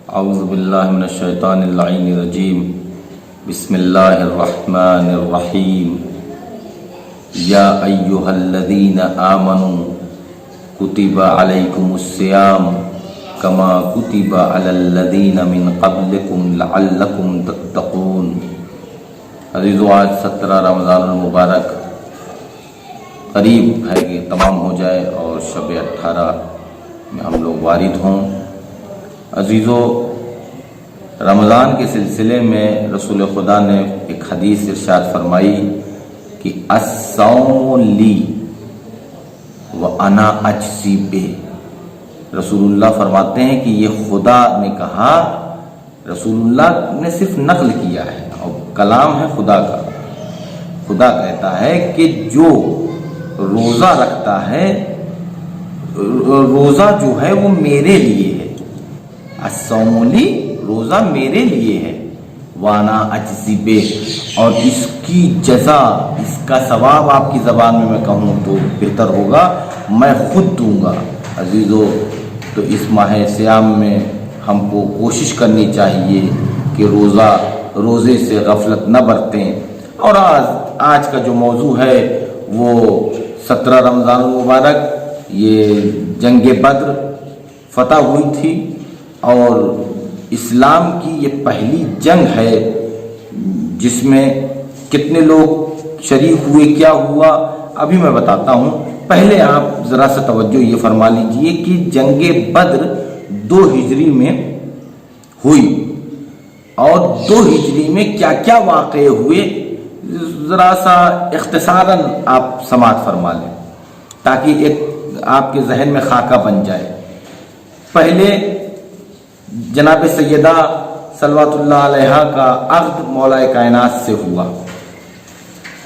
اعوذ باللہ من الشیطان اللعین الرجیم بسم اللہ الرحمن الرحیم یا ایہا الذین آمنوا کتب علیکم الصیام کما کتب علی الذین من قبلکم لعلکم تتقون۔ عزیزو، آج 17 رمضان المبارک قریب ہے کہ تمام ہو جائے اور شب 18 میں ہم لوگ وارد ہوں۔ عزیزو، رمضان کے سلسلے میں رسول خدا نے ایک حدیث ارشاد فرمائی کہ الصوم لی وانا اجزی بہ۔ رسول اللہ فرماتے ہیں کہ یہ خدا نے کہا، رسول اللہ نے صرف نقل کیا ہے اور کلام ہے خدا کا۔ خدا کہتا ہے کہ جو روزہ رکھتا ہے، روزہ جو ہے وہ میرے لیے ہے۔ الصوم لی، روزہ میرے لیے ہے، وانا اجزی بہ، اور اس کی جزا، اس کا ثواب آپ کی زبان میں کہوں تو بہتر ہوگا، میں خود دوں گا۔ عزیزو، تو اس ماہ صیام میں ہم کو کوشش کرنی چاہیے کہ روزے سے غفلت نہ برتیں۔ اور آج کا جو موضوع ہے وہ 17 رمضان المبارک، یہ جنگ بدر فتح ہوئی تھی اور اسلام کی یہ پہلی جنگ ہے جس میں کتنے لوگ شریک ہوئے، کیا ہوا، ابھی میں بتاتا ہوں۔ پہلے آپ ذرا سا توجہ یہ فرما لیجئے کہ جنگ بدر 2 ہجری میں ہوئی اور 2 ہجری میں کیا کیا واقعے ہوئے، ذرا سا اختصاراً آپ سماعت فرما لیں تاکہ ایک آپ کے ذہن میں خاکہ بن جائے۔ پہلے جناب سیدہ صلوات اللہ علیہا کا عقد مولا کائنات سے ہوا،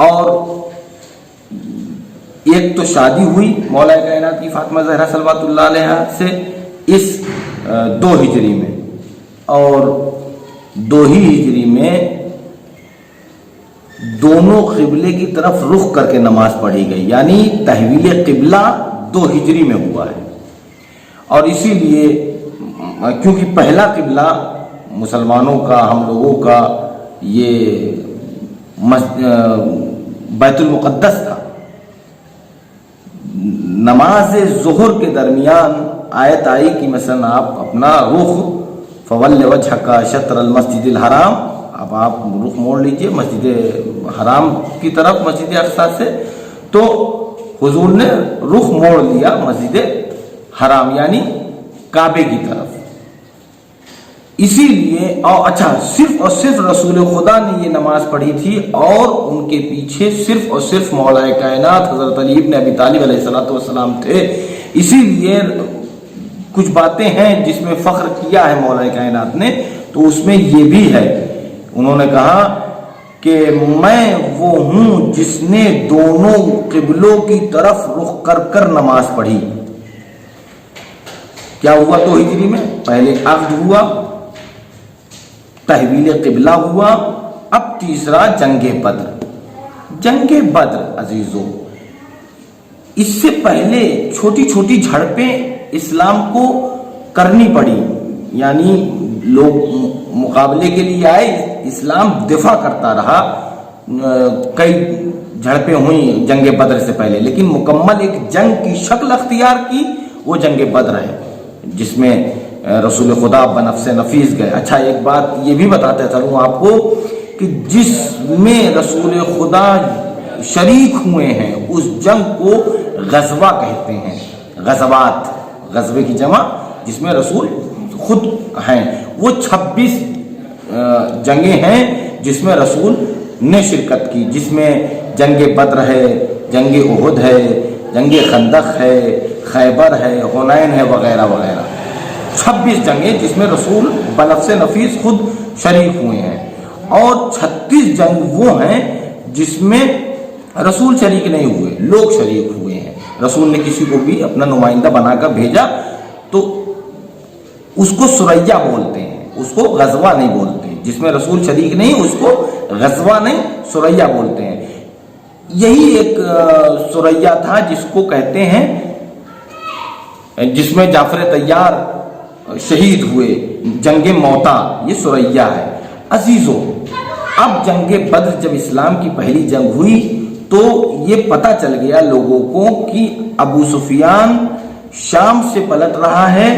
اور ایک تو شادی ہوئی مولا کائنات کی فاطمہ زہرا صلوات اللہ علیہا سے اس 2 ہجری میں، اور 2 ہی ہجری میں دونوں قبلے کی طرف رخ کر کے نماز پڑھی گئی، یعنی تحویل قبلہ 2 ہجری میں ہوا ہے۔ اور اسی لیے کیونکہ پہلا قبلہ مسلمانوں کا، ہم لوگوں کا، یہ بیت المقدس تھا۔ نماز ظہر کے درمیان آیت آئی کہ مثلا آپ اپنا رخ فول وجہک شطر المسجد الحرام، اب آپ رخ موڑ لیجئے مسجد حرام کی طرف، مسجد اقصی سے، تو حضور نے رخ موڑ لیا مسجد حرام یعنی کعبے کی طرف۔ اسی لیے صرف اور صرف رسول خدا نے یہ نماز پڑھی تھی، اور ان کے پیچھے صرف اور صرف مولا کائنات حضرت علی ابن ابی طالب علیہ السلام تھے۔ اسی لیے کچھ باتیں ہیں جس میں فخر کیا ہے مولا کائنات نے، تو اس میں یہ بھی ہے، انہوں نے کہا کہ میں وہ ہوں جس نے دونوں قبلوں کی طرف رخ کر کر نماز پڑھی۔ کیا ہوا 2 ہجری میں؟ پہلے عقد ہوا، تحویل قبلہ ہوا، اب تیسرا جنگ بدر۔ جنگ بدر عزیزو، اس سے پہلے چھوٹی چھوٹی جھڑپیں اسلام کو کرنی پڑی، یعنی لوگ مقابلے کے لیے آئے، اسلام دفاع کرتا رہا، کئی جھڑپیں ہوئیں جنگ بدر سے پہلے، لیکن مکمل ایک جنگ کی شکل اختیار کی وہ جنگ بدر ہے جس میں رسول خدا بنفس نفیس گئے۔ اچھا، ایک بات یہ بھی بتاتے چلوں آپ کو کہ جس میں رسول خدا شریک ہوئے ہیں اس جنگ کو غزوہ کہتے ہیں، غزوات، غزوے کی جمع جس میں رسول خود ہیں، وہ 26 جنگیں ہیں جس میں رسول نے شرکت کی، جس میں جنگ بدر ہے، جنگ احد ہے، جنگ خندق ہے، خیبر ہے، حنین ہے، وغیرہ وغیرہ۔ 26 جنگیں جس میں رسول بنفس نفیس خود شریک ہوئے ہیں، اور 36 جنگ وہ ہیں جس میں رسول شریک نہیں ہوئے، لوگ شریک ہوئے ہیں۔ رسول نے کسی کو بھی اپنا نمائندہ بنا کر بھیجا تو اس کو سریا بولتے ہیں، اس کو غزوہ نہیں بولتے، جس میں رسول شریک نہیں اس کو غزوہ نہیں سریا بولتے ہیں۔ یہی ایک سریا تھا جس کو کہتے ہیں، جس میں جعفر طیار شہید ہوئے، جنگ موتا، یہ سریا ہے۔ عزیزو، اب جنگ بدر جب اسلام کی پہلی جنگ ہوئی تو یہ پتہ چل گیا لوگوں کو کہ ابو سفیان شام سے پلٹ رہا ہے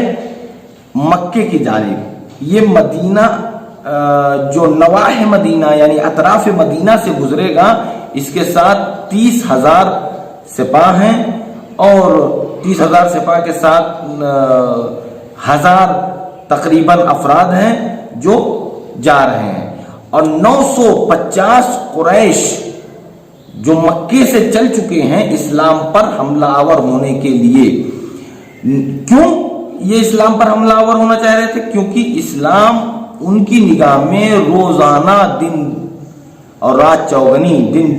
مکے کی جانب۔ یہ مدینہ جو نواح مدینہ یعنی اطراف مدینہ سے گزرے گا، اس کے ساتھ 30,000 سپاہ ہیں، اور 30,000 سپاہ کے ساتھ 1,000 تقریباً افراد ہیں جو جا رہے ہیں، اور 950 قریش جو مکے سے چل چکے ہیں اسلام پر حملہ آور ہونے کے لیے۔ کیوں یہ اسلام پر حملہ آور ہونا چاہ رہے تھے؟ کیونکہ اسلام ان کی نگاہ میں روزانہ دن اور رات چوگنی، دن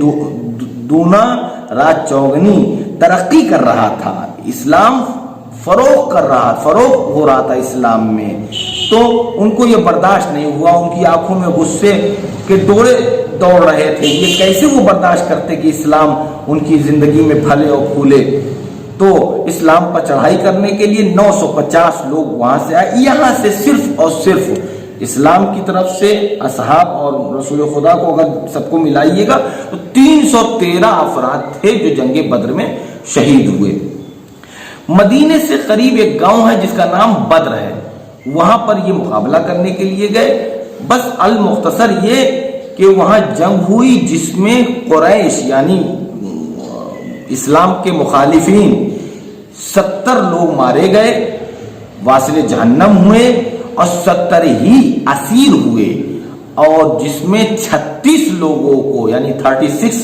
دونا رات چوگنی ترقی کر رہا تھا، اسلام فروغ ہو رہا تھا اسلام میں، تو ان کو یہ برداشت نہیں ہوا، ان کی آنکھوں میں غصے کے ڈورے دوڑ رہے تھے۔ یہ کیسے وہ برداشت کرتے کہ اسلام ان کی زندگی میں پھلے اور پھولے؟ تو اسلام پر چڑھائی کرنے کے لیے 950 لوگ وہاں سے آئے۔ یہاں سے صرف اور صرف اسلام کی طرف سے اصحاب اور رسول خدا کو اگر سب کو ملائیے گا تو 313 افراد تھے جو جنگ بدر میں شہید ہوئے۔ مدینے سے قریب ایک گاؤں ہے جس کا نام بدر ہے، وہاں پر یہ مقابلہ کرنے کے لیے گئے۔ بس المختصر یہ کہ وہاں جنگ ہوئی جس میں قریش یعنی اسلام کے مخالفین 70 لوگ مارے گئے، واصل جہنم ہوئے، اور 70 ہی اسیر ہوئے، اور جس میں 36 لوگوں کو یعنی 36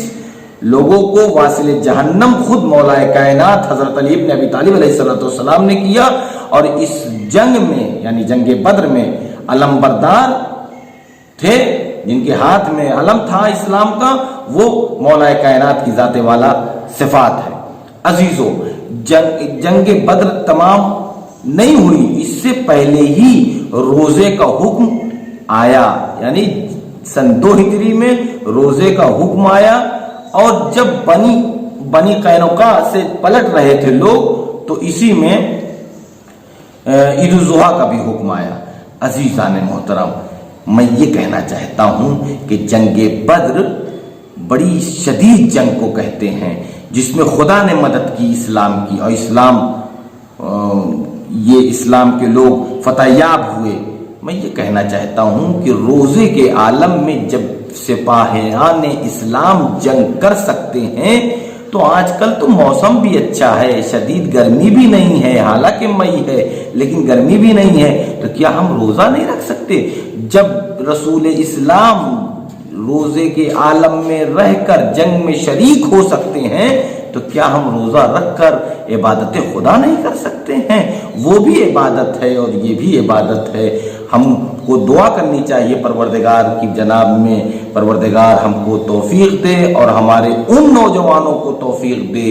لوگوں کو واصل جہنم خود مولا کائنات حضرت علی بن ابی طالب علیہ السلام نے کیا۔ اور اس جنگ میں یعنی جنگ بدر میں علمبردار تھے، جن کے ہاتھ میں علم تھا اسلام کا، وہ مولا کائنات کی ذات والا صفات ہے۔ عزیزو، جنگ بدر تمام نہیں ہوئی، اس سے پہلے ہی روزے کا حکم آیا، یعنی سن 2 ہجری میں روزے کا حکم آیا، اور جب بنی قینقاع سے پلٹ رہے تھے لوگ تو اسی میں عید الاضحیٰ کا بھی حکم آیا۔ عزیزان محترم، میں یہ کہنا چاہتا ہوں کہ جنگ بدر بڑی شدید جنگ کو کہتے ہیں، جس میں خدا نے مدد کی اسلام کی، اور اسلام کے لوگ فتح یاب ہوئے۔ میں یہ کہنا چاہتا ہوں کہ روزے کے عالم میں جب سپاہیان اسلام جنگ کر سکتے ہیں تو آج کل تو موسم بھی اچھا ہے، شدید گرمی بھی نہیں ہے، حالانکہ مئی ہے لیکن گرمی بھی نہیں ہے، تو کیا ہم روزہ نہیں رکھ سکتے؟ جب رسول اسلام روزے کے عالم میں رہ کر جنگ میں شریک ہو سکتے ہیں تو کیا ہم روزہ رکھ کر عبادت خدا نہیں کر سکتے ہیں؟ وہ بھی عبادت ہے اور یہ بھی عبادت ہے۔ ہم کو دعا کرنی چاہیے پروردگار کی جناب میں، پروردگار ہم کو توفیق دے اور ہمارے ان نوجوانوں کو توفیق دے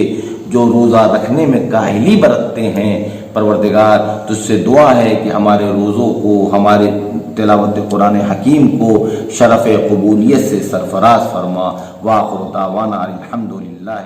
جو روزہ رکھنے میں کاہلی برتتے ہیں۔ پروردگار تجھ سے دعا ہے کہ ہمارے روزوں کو، ہمارے تلاوت قرآن حکیم کو شرف قبولیت سے سرفراز فرما۔ وآخر دعوانا الحمدللہ۔